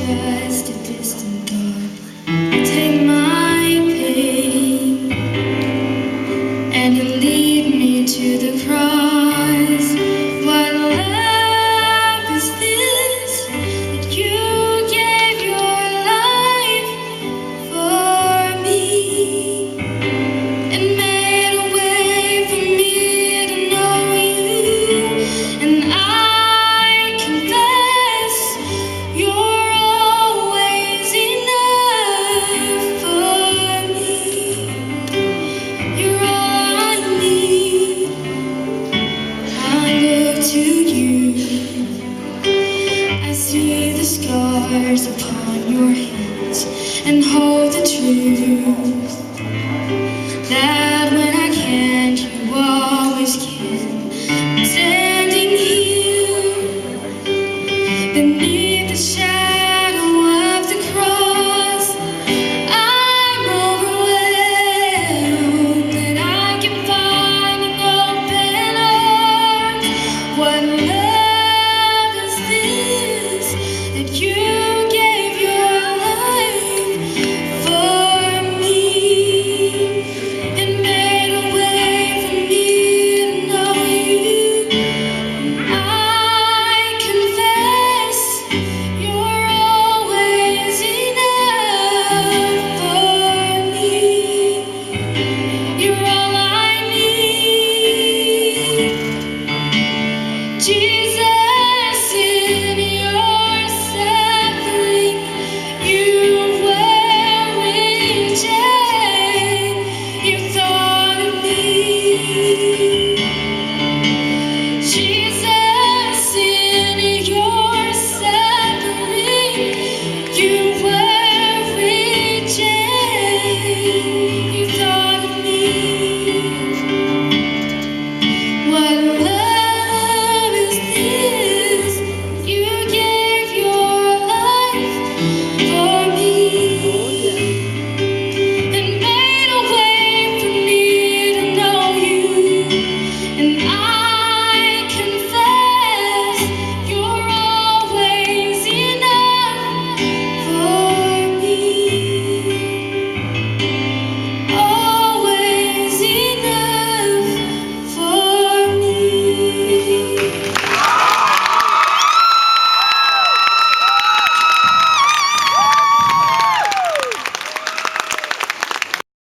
just a distant thought. Take my pain and you lead me to the cross. What love is this that you gave your life for me and made a way for me to know you? And I confess you're always enough for me. You're all I need. I look to you. I see the scars upon your hands and hold the truth that when I can't, you always can. I'm standing here beneath the shadow of the cross. I'm overwhelmed that I can find an open arms. What love is this that you